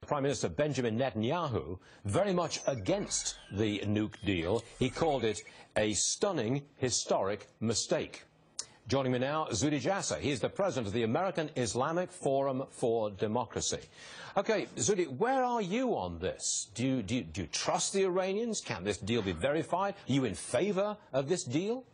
Prime Minister Benjamin Netanyahu, very much against the nuke deal. He called it a stunning, historic mistake. Joining me now, Zuhdi Jasser. He is the president of the American Islamic Forum for Democracy. Okay, Zuhdi, where are you on this? Do you trust the Iranians? Can this deal be verified? Are you in favor of this deal?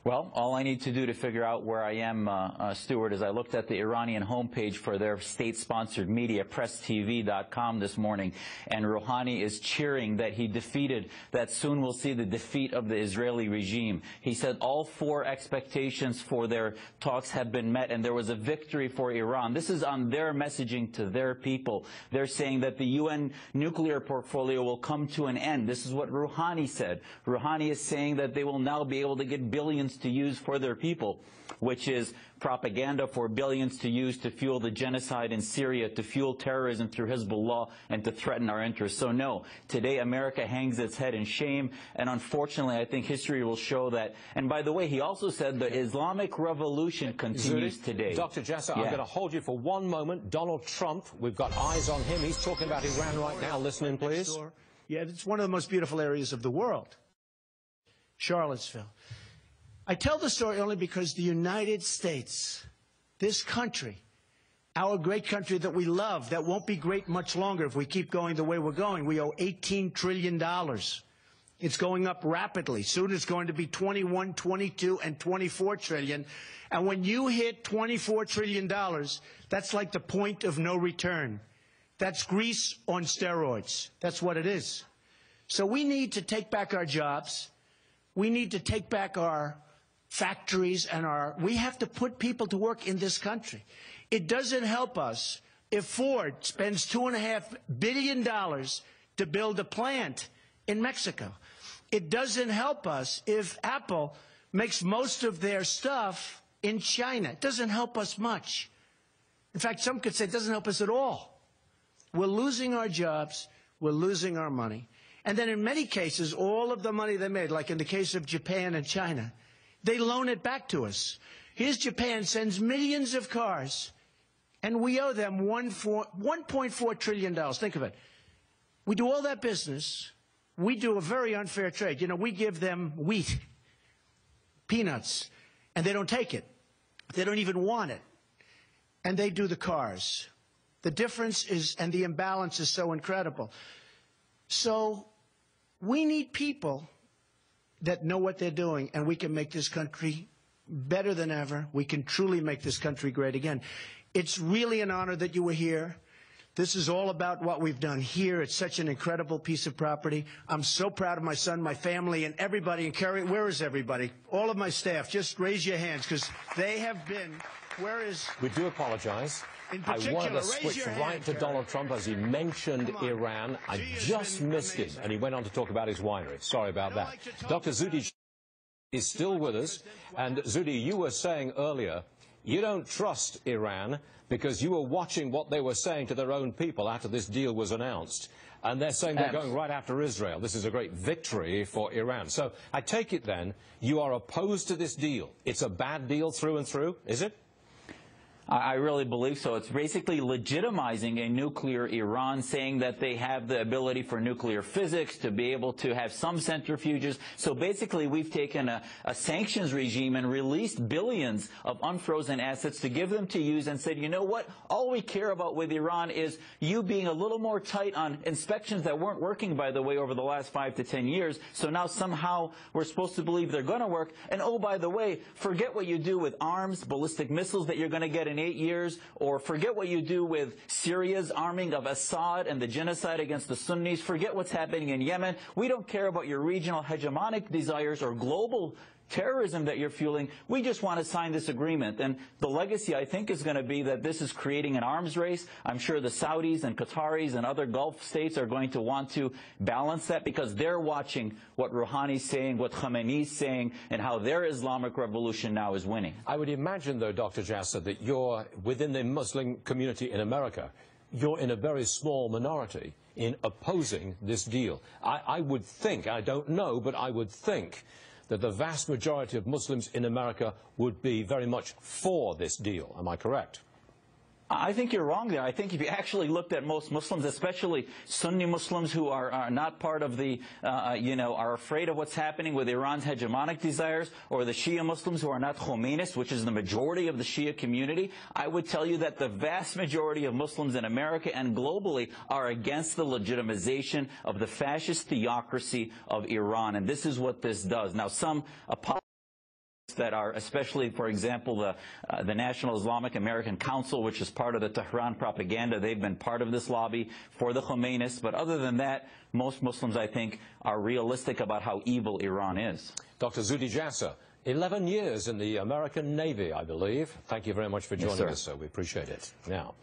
Well, all I need to do to figure out where I am, Stuart, is I looked at the Iranian homepage for their state-sponsored media, presstv.com, this morning, and Rouhani is cheering that he defeated, that soon we'll see the defeat of the Israeli regime. He said all four expectations for their talks have been met, and there was a victory for Iran. This is on their messaging to their people. They're saying that the UN nuclear portfolio will come to an end. This is what Rouhani said. Rouhani is saying that they will now be able to get billions to use for their people, which is propaganda for billions to use to fuel the genocide in Syria, to fuel terrorism through Hezbollah, and to threaten our interests. So no, today America hangs its head in shame, and unfortunately I think history will show that. And by the way, he also said the Islamic Revolution continues today. Dr. Jasser, I'm going to hold you for one moment. Donald Trump, we've got eyes on him. He's talking about Iran right now. Listen in, please. Yeah, it's one of the most beautiful areas of the world, Charlottesville. I tell the story only because the United States, this country, our great country that we love, that won't be great much longer if we keep going the way we're going. We owe $18 trillion. It's going up rapidly. Soon it's going to be 21, 22, and 24 trillion. And when you hit $24 trillion, that's like the point of no return. That's Greece on steroids. That's what it is. So we need to take back our jobs. We need to take back our factories and we have to put people to work in this country. It doesn't help us if Ford spends $2.5 billion to build a plant in Mexico. It doesn't help us if Apple makes most of their stuff in China. It doesn't help us much. In fact, some could say it doesn't help us at all. We're losing our jobs. We're losing our money. And then in many cases, all of the money they made, like in the case of Japan and China, they loan it back to us. Here's Japan sends millions of cars, and we owe them $1.4 trillion. Think of it. We do all that business. We do a very unfair trade. You know, we give them wheat, peanuts, and they don't take it. They don't even want it. And they do the cars. The difference is, and the imbalance is so incredible. So we need people that know what they're doing, and we can make this country better than ever. We can truly make this country great again. It's really an honor that you were here. This is all about what we've done here. It's such an incredible piece of property. I'm so proud of my son, my family, and everybody. And Kerry, where is everybody? All of my staff, just raise your hands, because they have been. Where is... We do apologize. I wanted to switch right to Donald Trump as he mentioned Iran. I just missed him, and he went on to talk about his winery. Sorry about that. Dr. Zuhdi is still with us. And Zuhdi, you were saying earlier, you don't trust Iran because you were watching what they were saying to their own people after this deal was announced. And they're saying they're going right after Israel. This is a great victory for Iran. So I take it then, you are opposed to this deal. It's a bad deal through and through, is it? I really believe so. It's basically legitimizing a nuclear Iran, saying that they have the ability for nuclear physics, to be able to have some centrifuges. So basically we've taken a sanctions regime and released billions of unfrozen assets to give them to use, and said, you know what, all we care about with Iran is you being a little more tight on inspections that weren't working, by the way, over the last 5 to 10 years. So now somehow we're supposed to believe they're going to work. And oh, by the way, forget what you do with arms, ballistic missiles that you're going to get in 8 years, or forget what you do with Syria's arming of Assad and the genocide against the Sunnis. Forget what's happening in Yemen. We don't care about your regional hegemonic desires or global terrorism that you're fueling. We just want to sign this agreement. And the legacy, I think, is going to be that this is creating an arms race. I'm sure the Saudis and Qataris and other Gulf states are going to want to balance that, because they're watching what Rouhani's saying, what Khamenei's saying, and how their Islamic revolution now is winning. I would imagine, though, Dr. Jasser, that you're within the Muslim community in America. You're in a very small minority in opposing this deal. I would think, I don't know, but I would think that the vast majority of Muslims in America would be very much for this deal. Am I correct? I think you're wrong there. I think if you actually looked at most Muslims, especially Sunni Muslims who are not part of the, are afraid of what's happening with Iran's hegemonic desires, or the Shia Muslims who are not Khomeinists, which is the majority of the Shia community, I would tell you that the vast majority of Muslims in America and globally are against the legitimization of the fascist theocracy of Iran. And this is what this does. Now, some that are, especially, for example, the National Islamic American Council, which is part of the Tehran propaganda. They've been part of this lobby for the Khomeinists. But other than that, most Muslims, I think, are realistic about how evil Iran is. Dr. Zuhdi Jasser, 11 years in the American Navy, I believe. Thank you very much for joining us, sir. We appreciate it. Now.